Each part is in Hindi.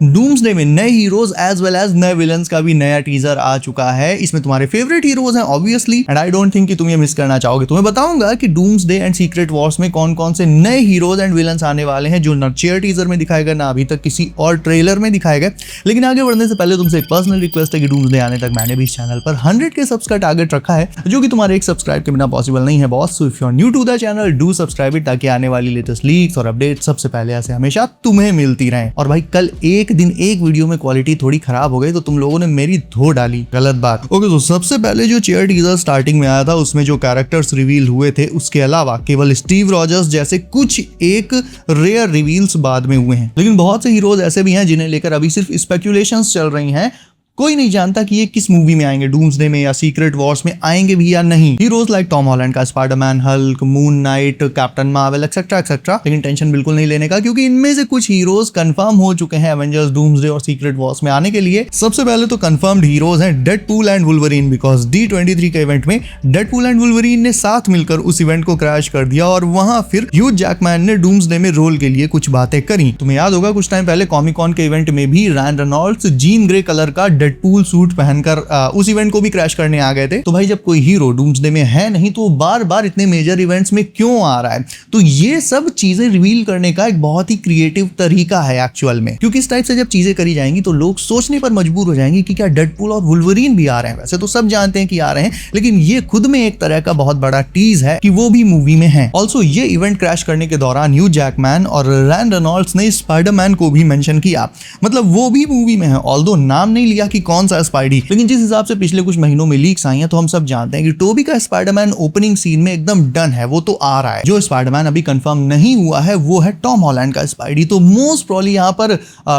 डूम्सडे में नए हीरोज एज वेल एज नए विलन्स का भी नया टीजर आ चुका है। इसमें तुम्हारे फेवरेट हीरोज हैं obviously, and I don't think कि तुम ये मिस करना चाहोगे। तुम्हें बताऊंगा कि डूम्सडे एंड सीक्रेट वॉर्स में कौन कौन से नए हीरोज एंड विलन्स आने वाले हैं, जो न चेयर टीजर में दिखाए गए ना अभी तक किसी और ट्रेलर में दिखाए गए। लेकिन आगे बढ़ने से पहले तुमसे एक पर्सनल रिक्वेस्ट है कि डूम्सडे आने तक मैंने भी इस चैनल पर 100 के सब्स का टारगेट रखा है, जो कि तुम्हारे एक सब्सक्राइब के बिना पॉसिबल नहीं है boss. So if you are new to the channel do subscribe it, ताकि आने वाली लेटेस्ट लीक्स और अपडेट सबसे पहले ऐसे हमेशा तुम्हें मिलती रहें। और भाई कल एक दिन एक वीडियो में क्वालिटी थोड़ी खराब हो गई तो तुम लोगों ने मेरी धो डाली, गलत बात। ओके, तो सबसे पहले जो चेयर टीजर स्टार्टिंग में आया था उसमें जो कैरेक्टर्स रिवील हुए थे, उसके अलावा केवल स्टीव रॉजर्स जैसे कुछ एक रेयर रिवील्स बाद में हुए हैं। लेकिन बहुत से हीरोज ऐसे भी हैं जिन्हें लेकर अभी सिर्फ स्पेकुलेशंस चल रही हैं। कोई नहीं जानता कि ये किस मूवी में आएंगे, डूम्सडे में या सीक्रेट वॉर्स में आएंगे भी या नहीं। हीरोज लाइक टॉम हॉलैंड का Spiderman, Hulk, moon night, captain Marvel etcetera etcetera. लेकिन टेंशन बिल्कुल नहीं लेने का, क्योंकि इनमें से कुछ हीरोज कंफर्म हो चुके हैं एवेंजर्स, डूम्सडे और सीक्रेट वॉर्स में आने के लिए। सबसे पहले तो कंफर्म्ड हीरोज हैं Deadpool and Wolverine, because D23 के इवेंट में डेडपूल एंड वुल्वरीन ने साथ मिलकर उस इवेंट को क्रैश कर दिया और वहां फिर ह्यूज जैकमैन ने डूम्सडे में रोल के लिए कुछ बातें करी। तुम्हें याद होगा कुछ टाइम पहले कॉमिक कॉन के इवेंट में भी रैन रेनॉल्ड्स जीन ग्रे कलर का डेडपूल सूट पहनकर उस इवेंट को भी क्रैश करने आ गए थे। तो भाई जब कोई हीरो डूम्सडे में है नहीं तो बार बार इतने मेजर इवेंट्स में क्यों आ रहा है? तो ये सब चीजें रिवील करने का एक बहुत ही क्रिएटिव तरीका है एक्चुअल में, क्योंकि इस टाइप से जब चीजें करी जाएंगी तो लोग सोचने पर मजबूर हो जाएंगे कि क्या डेडपूल और वुल्वरीन भी आ रहे हैं। वैसे तो सब जानते हैं कि आ रहे हैं, लेकिन ये खुद में एक तरह का बहुत बड़ा टीज है कि वो भी मूवी में है। ऑल्सो ये इवेंट क्रैश करने के दौरान ह्यूज जैकमैन और रैन रेनॉल्ड्स ने स्पाइडरमैन को भी मेंशन किया, मतलब वो भी मूवी में है। ऑल्दो नाम नहीं लिया कि कौन सा स्पाइडी, लेकिन जिस हिसाब से पिछले कुछ महीनों में लीक्स आई हैं तो हम सब जानते हैं कि टोबी का स्पाइडरमैन ओपनिंग सीन में एकदम डन है, वो तो आ रहा है। जो स्पाइडरमैन अभी कंफर्म नहीं हुआ है वो है टॉम हॉलैंड का स्पाइडी। तो मोस्ट प्रोबब्ली यहाँ पर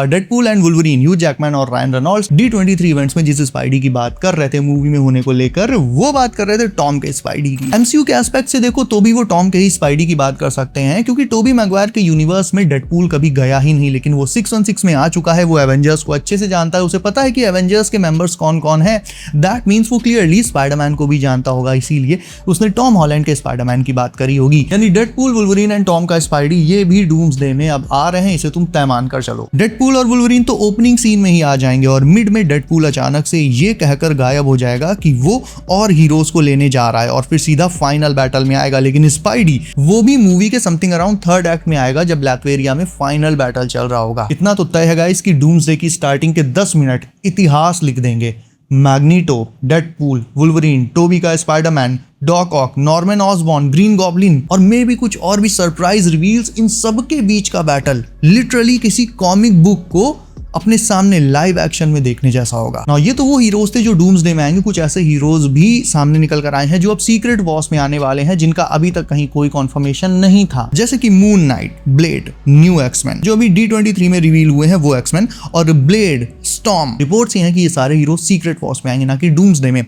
Deadpool and Wolverine, Hugh Jackman और रायन रेनॉल्ड्स D23 इवेंट्स में जिस स्पाइडी की बात कर रहे थे मूवी में होने को लेकर, वो बात कर रहे थे टॉम के स्पाइडी की। MCU के एस्पेक्ट से देखो तो भी वो टॉम के ही स्पाइडी की बात कर सकते हैं, क्योंकि टोबी मैगवायर के यूनिवर्स में डेडपूल कभी गया ही नहीं, लेकिन वो 616 में आ चुका है। वो एवेंजर्स को अच्छे से जानता है, उसे पता है कि एवेंजर्स के मेंबर्स कौन कौन है। दैट मीन्स वो क्लियरली स्पाइडरमैन को भी जानता होगा, इसीलिए उसने टॉम हॉलैंड के स्पाइडरमैन की बात करी होगी। यानी डेडपूल, वुल्वरीन एंड टॉम का स्पाइडी ये भी डूम्सडे में अब आ रहे हैं, इसे तुम तय मान कर चलो। डेडपूल और वुल्वरीन तो ओपनिंग सीन में ही आ जाएंगे और मिड में डेडपूल अचानक से ये कहकर गायब हो जाएगा कि वो और हीरोज को लेने जा रहा है और फिर सीधा फाइनल बैटल में आएगा। लेकिन स्पाइडी वो भी मूवी के समथिंग अराउंड थर्ड एक्ट में आएगा, जब लैथवेरिया में फाइनल बैटल चल रहा होगा। इतना तो तय है गाइस कि डूम्सडे की स्टार्टिंग के 10 मिनट इतिहास लिख देंगे। मैग्नीटो, डेडपूल, वुल्वरीन, टोबी का स्पाइडरमैन, डॉक ऑक, नॉर्मन ऑसबॉर्न, ग्रीन गॉब्लिन और मे भी कुछ और भी सरप्राइज रिवील्स, इन सब के बीच का बैटल लिटरली किसी कॉमिक बुक को अपने सामने लाइव एक्शन में देखने जैसा होगा ना। ये तो वो हीरोज थे जो डूम्सडे में आएंगे, कुछ ऐसे हीरोज भी सामने निकल कर आए हैं जो अब सीक्रेट वॉर्स में आने वाले हैं, जिनका अभी तक कहीं कोई कंफर्मेशन नहीं था, जैसे कि Moon Knight, Blade, new X Men जो अभी D23 में रिवील हुए हैं वो एक्समैन, और ब्लेड, स्टॉर्म। रिपोर्ट्स ये हैं कि ये सारे हीरोज सीक्रेट वॉर्स में आएंगे, ना कि डूम्सडे में।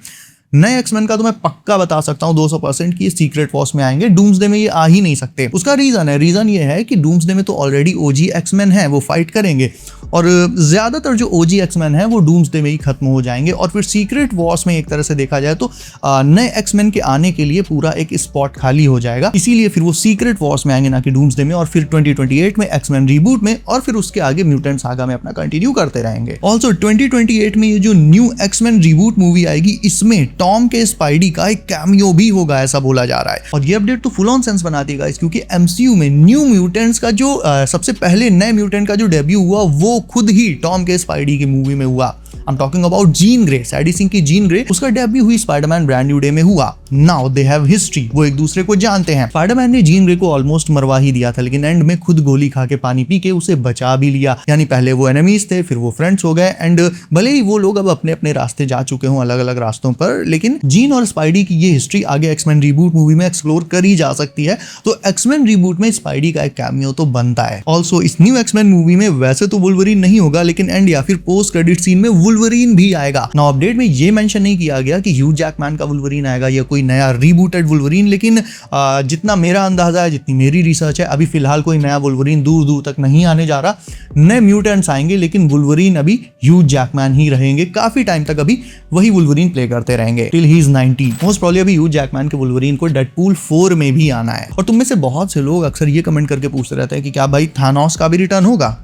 नए एक्समैन का तो मैं पक्का बता सकता हूँ 200% कि ये सीक्रेट वॉर्स में आएंगे, डूम्सडे में ये आ ही नहीं सकते। उसका रीजन ये है कि डूम्सडे में तो ऑलरेडी OG एक्समैन है, वो फाइट करेंगे और ज्यादातर जो OG एक्समैन है वो डूम्सडे में ही खत्म हो जाएंगे। और फिर सीक्रेट वॉर्स में एक तरह से देखा जाए तो नए एक्समैन के आने के लिए पूरा एक स्पॉट खाली हो जाएगा, इसीलिए फिर वो सीक्रेट वॉर्स में आएंगे, ना कि डूम्सडे में। और फिर 2028 में एक्समैन रिबूट में, और फिर उसके आगे म्यूटेंट सागा में अपना कंटिन्यू करते रहेंगे। ऑल्सो 2028 में ये जो न्यू एक्समैन रिबूट मूवी आएगी, इसमें टॉम के स्पाइडी का एक कैमियो भी होगा, ऐसा बोला जा रहा है। और ये अपडेट तो फुल ऑन सेंस बनाती है गाइस, क्योंकि MCU में न्यू म्यूटेंट्स का जो सबसे पहले नए म्यूटेंट का जो डेब्यू हुआ वो खुद ही टॉम के स्पाइडी की मूवी में हुआ। I'm talking about Jean Grey, Sadie Sink की जीन ग्रे, उसका डेब्यू हुई स्पाइडरमैन ब्रांड न्यू डे में हुआ। नाउ दे हैव हिस्ट्री, वो एक दूसरे को जानते हैं। स्पाइडरमैन ने जीन ग्रे को ऑलमोस्ट मरवा ही दिया था, लेकिन एंड में खुद गोली खा के पानी पी के उसे बचा भी लिया। यानी पहले वो एनिमीज थे, फिर वो फ्रेंड्स हो गए, एंड भले ही वो लोग अब अपने अपने रास्ते जा चुके हों अलग अलग रास्तों पर, लेकिन जीन और स्पाइडी की ये हिस्ट्री आगे एक्समैन रिबूट मूवी में एक्सप्लोर करी जा सकती है। तो एक्समैन रिबूट में स्पाइडी का एक कैमियो तो बनता है। ऑल्सो इस न्यू एक्समैन मूवी में वैसे तो वुल्वरीन नहीं होगा, लेकिन एंड या फिर पोस्ट क्रेडिट सीन में वुल्वरीन भी आएगा। ना अपडेट में ये मेंशन नहीं किया गया कि ह्यूज जैकमैन का वुल्वरीन आएगा या कोई नया रीबूटेड वुल्वरीन, लेकिन जितना मेरा अंदाजा है, जितनी मेरी रिसर्च है, अभी फिलहाल कोई नया वुल्वरीन दूर दूर तक नहीं आने जा रहा। नए म्यूटेंट्स आएंगे, लेकिन वुल्वरीन अभी ह्यूज जैकमैन ही रहेंगे, काफी टाइम तक अभी वही वुल्वरीन प्ले करते रहेंगे till he is 90। Most probably अभी ह्यूज जैकमैन के वुल्वरीन को डेडपूल 4 में भी आना है। और तुम में से बहुत से लोग अक्सर ये कमेंट करके पूछते रहते हैं कि क्या भाई थानोस का भी रिटर्न होगा?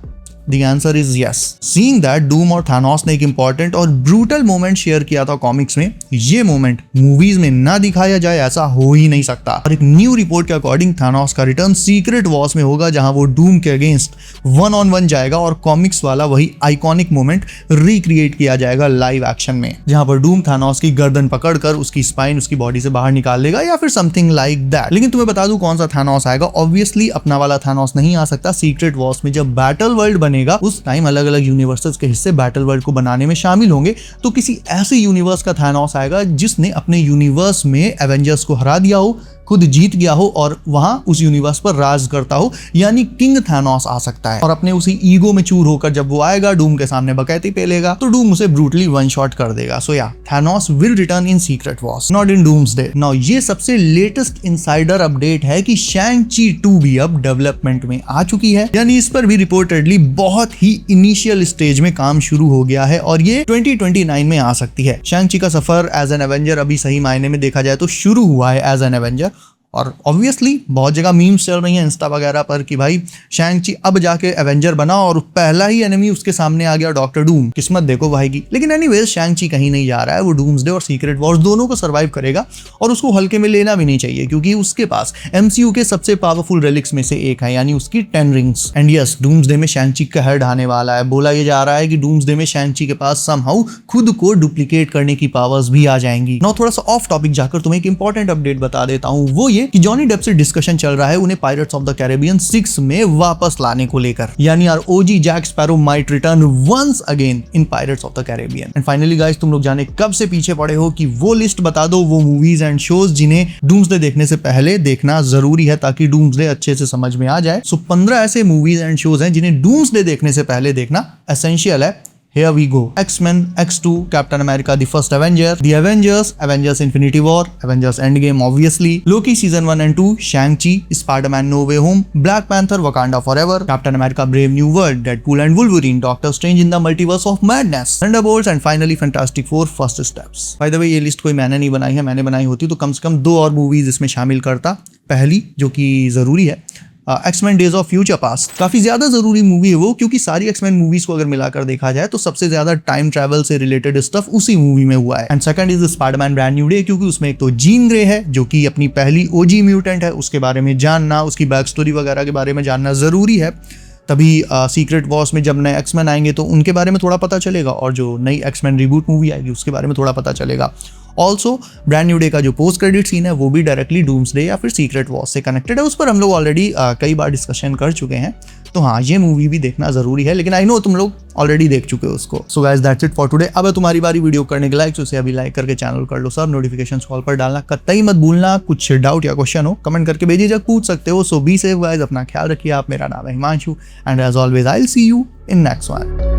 The answer is yes. Seeing that Doom और थानोस ने एक इंपॉर्टेंट और ब्रूटल मोमेंट शेयर किया था कॉमिक्स में, ये मोमेंट मूवीज में ना दिखाया जाए ऐसा हो ही नहीं सकता। और एक न्यू रिपोर्ट के अकॉर्डिंग थानोस का रिटर्न सीक्रेट वॉर्स में होगा, जहां वो डूम के अगेंस्ट 1-on-1 जाएगा और कॉमिक्स वाला वही आइकॉनिक मोमेंट रिक्रिएट किया जाएगा लाइव एक्शन में, जहां पर डूम थानोस की गर्दन पकड़कर उसकी स्पाइन उसकी बॉडी से बाहर निकाल लेगा या फिर समथिंग लाइक दैट। लेकिन तुम्हें बता दूं कौन सा थानोस आएगा। ऑब्वियसली अपना वाला थानोस नहीं आ सकता। सीक्रेट वॉर्स में जब बैटल वर्ल्ड बनेगा उस टाइम अलग अलग यूनिवर्सेस के हिस्से बैटल वर्ल्ड को बनाने में शामिल होंगे, तो किसी ऐसे यूनिवर्स का थानोस आएगा जिसने अपने यूनिवर्स में एवेंजर्स को हरा दिया हो, खुद जीत गया हो और वहां उस यूनिवर्स पर राज करता हो, यानी किंग थानोस आ सकता है। और अपने उसी ईगो में चूर होकर जब वो आएगा, डूम के सामने बकैती पेलेगा तो डूम उसे ब्रूटली वन शॉट कर देगा। सो या Thanos will return in secret Wars, not in doomsday. Now ये सबसे लेटेस्ट इनसाइडर अपडेट है कि शैंग-ची 2 भी अब डेवलपमेंट में आ चुकी है, यानी इस पर भी रिपोर्टेडली बहुत ही इनिशियल स्टेज में काम शुरू हो गया है और ये 2029 में आ सकती है। शैंग-ची का सफर एज एन एवेंजर अभी सही मायने में देखा जाए तो शुरू हुआ है एज एन एवेंजर, और ऑब्वियसली बहुत जगह मीम्स चल रही हैं इंस्टा वगैरह पर कि भाई शैंग-ची अब जाके एवेंजर बना और पहला ही एनिमी उसके सामने आ गया डॉक्टर डूम, किस्मत देखो भाई की। लेकिन एनीवेज शैंग-ची कहीं नहीं जा रहा है, वो डूम्सडे और सीक्रेट वॉर्स दोनों को सर्वाइव करेगा और उसको हल्के में लेना भी नहीं चाहिए क्योंकि उसके पास एमसीयू के सबसे पावरफुल रेलिक्स में से एक है, यानी उसकी 10 रिंग्स। एंड यस, डूम्सडे में शैंग-ची कहर ढाने वाला है। बोला ये जा रहा है कि डूम्सडे में शैंग-ची के पास समहाउ खुद को डुप्लीकेट करने की पावर्स भी आ जाएंगी। नाउ थोड़ा सा ऑफ टॉपिक जाकर तुम्हें एक इंपॉर्टेंट अपडेट बता देता हूं, वो ये कि जॉनी डेप से डिस्कशन चल रहा है उन्हें पायरेट्स ऑफ द कैरेबियन 6 में वापस लाने को लेकर, यानी our OG Jack Sparrow might return once again in Pirates of the Caribbean. And finally guys, तुम लोग जाने कब से पीछे पड़े हो कि वो लिस्ट बता दो, वो मूवीज एंड शोज जिन्हें डूम्सडे देखने से पहले देखना जरूरी है ताकि डूम्सडे अच्छे से समझ में आ जाए। सो 15 ऐसे मूवीज एंड शोज हैं जिन्हें डूम्सडे देखने से पहले देखना एसेंशियल है। Here we go. X-Men, X2, Captain America, The First Avenger, The Avengers, Avengers Infinity War, Avengers Endgame obviously, Loki Season 1 and 2, Shang-Chi, Spider-Man No Way Home, Black Panther, Wakanda Forever, Captain America Brave New World, Deadpool and Wolverine, Doctor Strange in the Multiverse of Madness, Thunderbolts and finally Fantastic Four First Steps. By the way, ये लिस्ट कोई मैंने नहीं बनाई है, मैंने बनाई होती तो कम से कम 2 और मूवीज इसमें शामिल करता। पहली जो कि जरूरी है, X Men Days of Future Past, काफी ज्यादा जरूरी मूवी है वो, क्योंकि सारी एक्समैन मूवीज को अगर मिलाकर देखा जाए तो सबसे ज्यादा टाइम ट्रैवल से रिलेटेड स्टफ उसी मूवी में हुआ है। And second is Spiderman brand new day, क्योंकि उसमें एक तो जीन ग्रे है जो कि अपनी पहली ओजी म्यूटेंट है, उसके बारे में जानना, उसकी बैक स्टोरी वगैरह के बारे में जानना जरूरी है। तभी सीक्रेट वॉर्स में जब नए एक्समैन आएंगे तो उनके बारे में थोड़ा पता चलेगा और जो नई एक्समैन रिबूट मूवी आएगी उसके बारे में थोड़ा पता चलेगा। ऑल्सो ब्रांड न्यू डे का जो पोस्ट क्रेडिट सीन है वो भी डायरेक्टली डूम्सडे या फिर सीक्रेट वॉर्स से कनेक्टेड है, उस पर हम लोग ऑलरेडी कई बार डिस्कशन कर चुके हैं। तो हाँ, ये मूवी भी देखना जरूरी है, लेकिन आई नो तुम लोग ऑलरेडी देख चुके हो उसको। So guys that's it for today. अब है तुम्हारी बारी वीडियो करने के लायक, तो उसे अभी लाइक करके चैनल कर लो सब, नोटिफिकेशन कॉल पर डालना कतई मत भूलना। कुछ डाउट या क्वेश्चन हो कमेंट करके बेझिझक पूछ सकते हो। सो बी सेफ गाइस, अपना ख्याल रखिए आप। मेरा नाम है Himanshu and as always I will see you in next one.